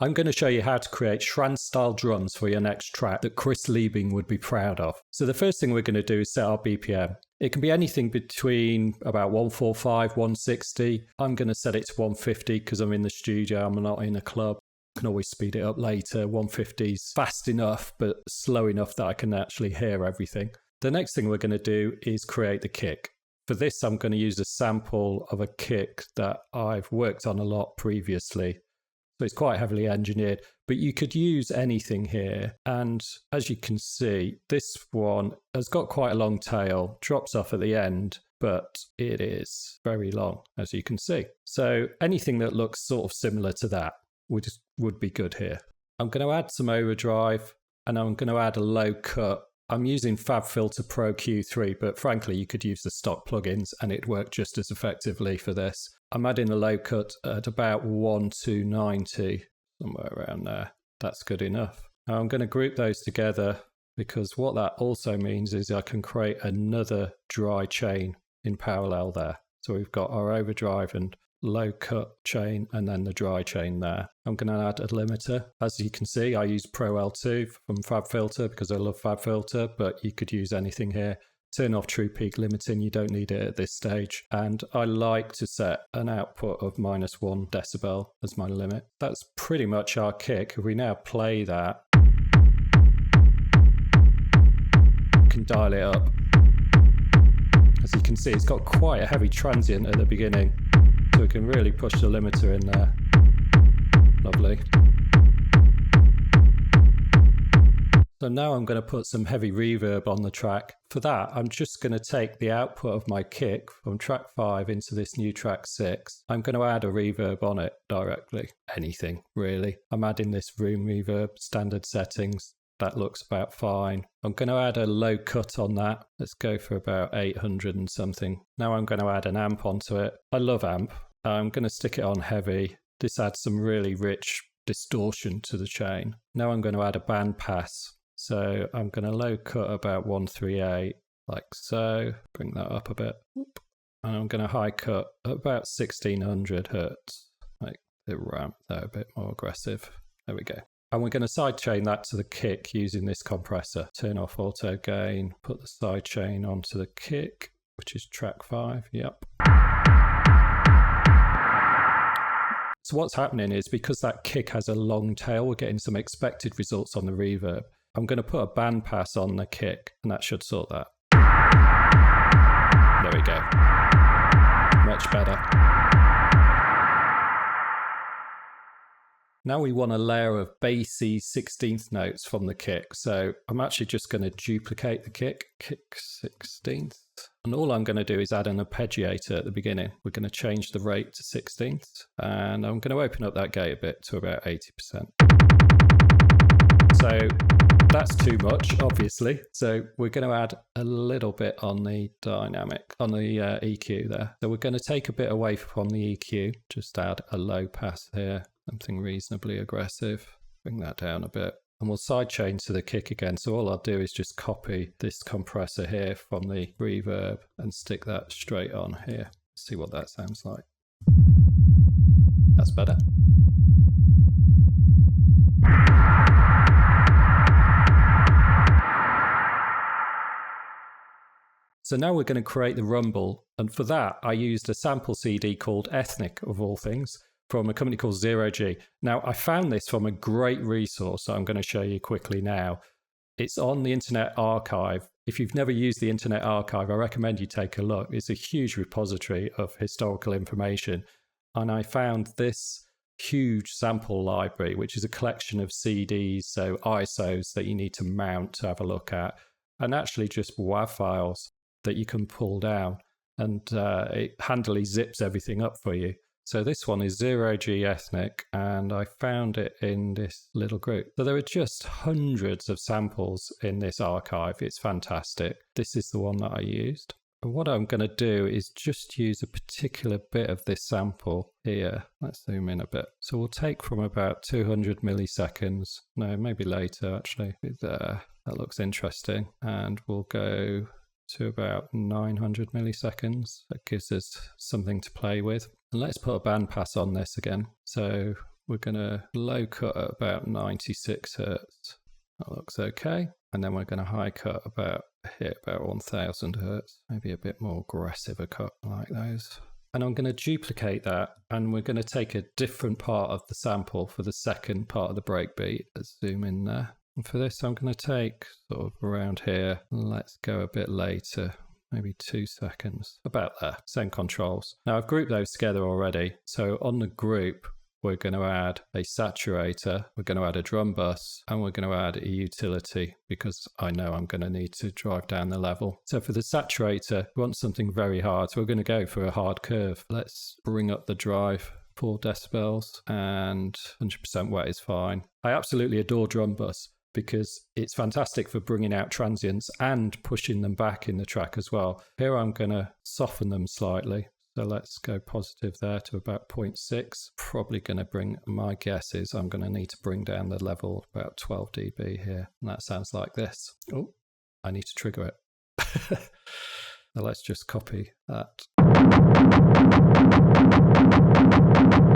I'm going to show you how to create Schranz style drums for your next track that Chris Liebing would be proud of. So the first thing we're going to do is set our BPM. It can be anything between about 145, 160. I'm going to set it to 150 because I'm in the studio, I'm not in a club. I can always speed it up later. 150 is fast enough, but slow enough that I can actually hear everything. The next thing we're going to do is create the kick. For this, I'm going to use a sample of a kick that I've worked on a lot previously. So it's quite heavily engineered, but you could use anything here. And as you can see, this one has got quite a long tail, drops off at the end, but it is very long, as you can see. So anything that looks sort of similar to that would be good here. I'm going to add some overdrive and I'm going to add a low cut. I'm using FabFilter Pro Q3, but frankly, you could use the stock plugins and it'd work just as effectively for this. I'm adding the low cut at about 1 to 90, somewhere around there. That's good enough. Now I'm going to group those together because what that also means is I can create another dry chain in parallel there. So we've got our overdrive and low cut chain and then the dry chain there. I'm going to add a limiter. As you can see, I use Pro L2 from FabFilter because I love FabFilter, but you could use anything here. Turn off true peak limiting, you don't need it at this stage. And I like to set an output of -1 decibel as my limit. That's pretty much our kick. If we now play that, we can dial it up. As you can see, it's got quite a heavy transient at the beginning. So we can really push the limiter in there. Lovely. So now I'm going to put some heavy reverb on the track. For that, I'm just going to take the output of my kick from track 5 into this new track 6. I'm going to add a reverb on it directly. Anything, really. I'm adding this room reverb, standard settings. That looks about fine. I'm going to add a low cut on that. Let's go for about 800 and something. Now I'm going to add an amp onto it. I love amp. I'm going to stick it on heavy. This adds some really rich distortion to the chain. Now I'm going to add a band pass. So I'm going to low cut about 138, like so. Bring that up a bit. And I'm going to high cut at about 1600 hertz. Make the ramp there a bit more aggressive. There we go. And we're going to sidechain that to the kick using this compressor. Turn off auto gain, put the sidechain onto the kick, which is track 5. Yep. So what's happening is because that kick has a long tail, we're getting some expected results on the reverb. I'm going to put a band pass on the kick and that should sort that. There we go. Much better. Now we want a layer of bassy 16th notes from the kick. So I'm actually just going to duplicate the kick 16th. And all I'm going to do is add an arpeggiator at the beginning. We're going to change the rate to 16th. And I'm going to open up that gate a bit to about 80%. So that's too much, obviously. So we're going to add a little bit on the dynamic, on the EQ there. So we're going to take a bit away from the EQ, just add a low pass here, something reasonably aggressive. Bring that down a bit. And we'll sidechain to the kick again. So all I'll do is just copy this compressor here from the reverb and stick that straight on here. See what that sounds like. That's better. So now we're going to create the rumble, and for that I used a sample CD called Ethnic, of all things, from a company called Zero G. Now I found this from a great resource that I'm going to show you quickly now. It's on the Internet Archive. If you've never used the Internet Archive, I recommend you take a look. It's a huge repository of historical information, and I found this huge sample library, which is a collection of CDs, so ISOs that you need to mount to have a look at, and actually just WAV files that you can pull down, and it handily zips everything up for you. So this one is Zero G Ethnic, and I found it in this little group. So there are just hundreds of samples in this archive. It's fantastic. This is the one that I used. And what I'm going to do is just use a particular bit of this sample here. Let's zoom in a bit. So we'll take from about 200 milliseconds. No, maybe later actually. There. That looks interesting. And we'll go to about 900 milliseconds. That gives us something to play with. And let's put a bandpass on this again. So we're going to low cut at about 96 hertz. That looks okay. And then we're going to high cut about 1000 hertz. Maybe a bit more aggressive a cut like those. And I'm going to duplicate that, and we're going to take a different part of the sample for the second part of the breakbeat. Let's zoom in there. And for this, I'm going to take sort of around here. Let's go a bit later, maybe 2 seconds. About there, same controls. Now I've grouped those together already. So on the group, we're going to add a saturator, we're going to add a drum bus, and we're going to add a utility because I know I'm going to need to drive down the level. So for the saturator, we want something very hard. So we're going to go for a hard curve. Let's bring up the drive 4 decibels, and 100% wet is fine. I absolutely adore drum bus because it's fantastic for bringing out transients and pushing them back in the track as well. Here I'm going to soften them slightly. So let's go positive there to about 0.6. Probably going to bring, my guess is I'm going to need to bring down the level about 12 dB here. And that sounds like this. Oh, I need to trigger it. Now let's just copy that.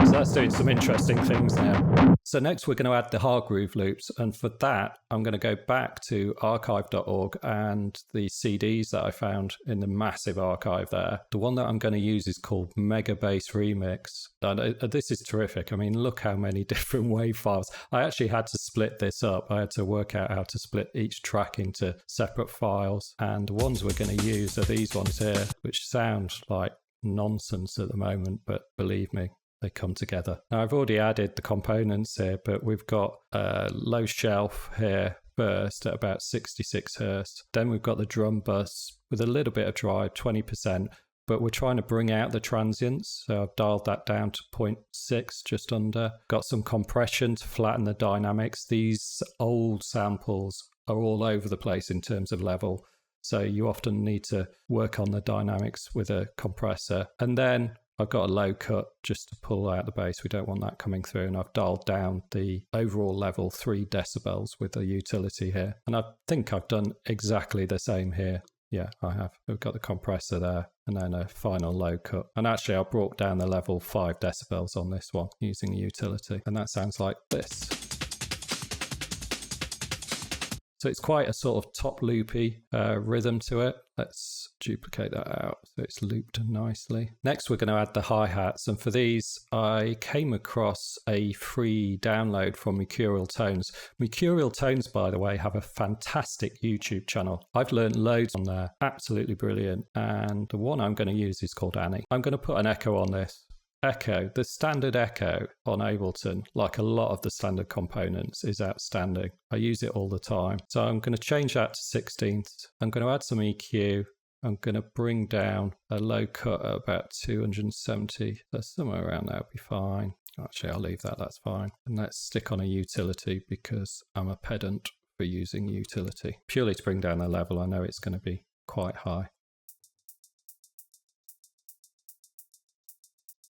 So that's doing some interesting things now. So next we're going to add the hardgroove loops, and for that I'm going to go back to archive.org and the CDs that I found in the massive archive there. The one that I'm going to use is called Mega Bass Remix. And this is terrific. I mean, look how many different wave files. I actually had to split this up. I had to work out how to split each track into separate files, and the ones we're going to use are these ones here, which sound like nonsense at the moment, but believe me, they come together. Now I've already added the components here, but we've got a low shelf here first at about 66 hertz. Then we've got the drum bus with a little bit of drive, 20%, but we're trying to bring out the transients. So I've dialed that down to 0.6, just under. Got some compression to flatten the dynamics. These old samples are all over the place in terms of level. So you often need to work on the dynamics with a compressor. And then I've got a low cut just to pull out the bass. We don't want that coming through. And I've dialed down the overall level 3 decibels with the utility here. And I think I've done exactly the same here. Yeah, I have. We've got the compressor there and then a final low cut. And actually I brought down the level 5 decibels on this one using the utility. And that sounds like this. So it's quite a sort of top loopy rhythm to it. Let's duplicate that out so it's looped nicely. Next, we're going to add the hi-hats. And for these, I came across a free download from Mercurial Tones. Mercurial Tones, by the way, have a fantastic YouTube channel. I've learned loads on there. Absolutely brilliant. And the one I'm going to use is called Annie. I'm going to put an echo on this. Echo, the standard echo on Abelton, like a lot of the standard components, is outstanding. I use it all the time. So I'm going to change that to 16th. I'm going to add some EQ. I'm going to bring down a low cut at about 270. So somewhere around that would be fine. Actually, I'll leave that, that's fine. And let's stick on a utility because I'm a pedant for using utility. Purely to bring down the level, I know it's going to be quite high.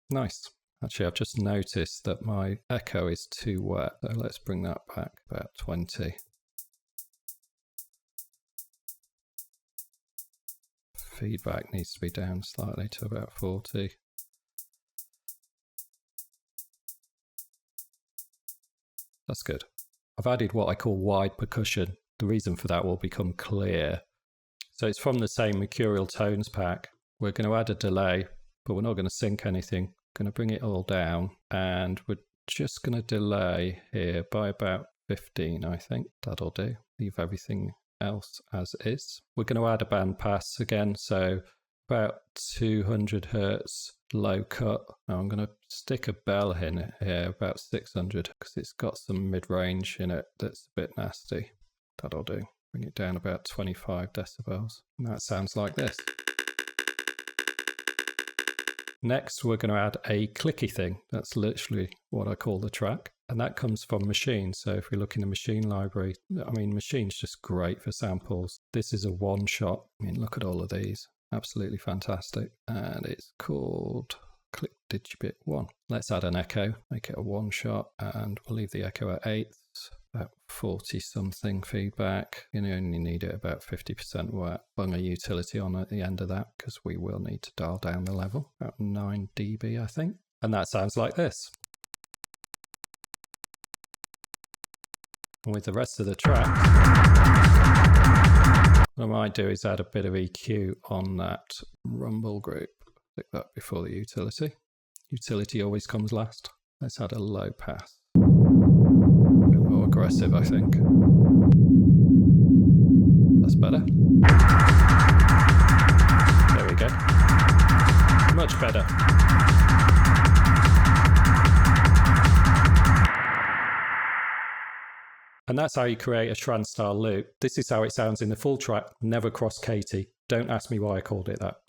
Nice. Actually, I've just noticed that my echo is too wet, so let's bring that back about 20. Feedback needs to be down slightly to about 40. That's good. I've added what I call wide percussion. The reason for that will become clear. So it's from the same Mercurial Tones pack. We're going to add a delay, but we're not going to sync anything. Going to bring it all down, and we're just going to delay here by about 15, I think. That'll do. Leave everything else as is. We're going to add a band pass again, so about 200 hertz low cut. Now I'm going to stick a bell in here, about 600, because it's got some mid-range in it that's a bit nasty. That'll do. Bring it down about 25 decibels. And that sounds like this. Next, we're going to add a clicky thing. That's literally what I call the track. And that comes from Machine. So if we look in the Machine library, I mean, Machine's just great for samples. This is a one shot. I mean, look at all of these. Absolutely fantastic. And it's called Click Digibit 1. Let's add an echo, make it a one shot, and we'll leave the echo at 8. About 40 something feedback. You only need it about 50% wet. Bung a utility on at the end of that because we will need to dial down the level. About 9 dB, I think. And that sounds like this. And with the rest of the track, what I might do is add a bit of EQ on that rumble group. Click that before the utility. Utility always comes last. Let's add a low pass. A bit more aggressive, I think. That's better. There we go. Much better. And that's how you create a Schranz style loop. This is how it sounds in the full track, never cross Katie. Don't ask me why I called it that.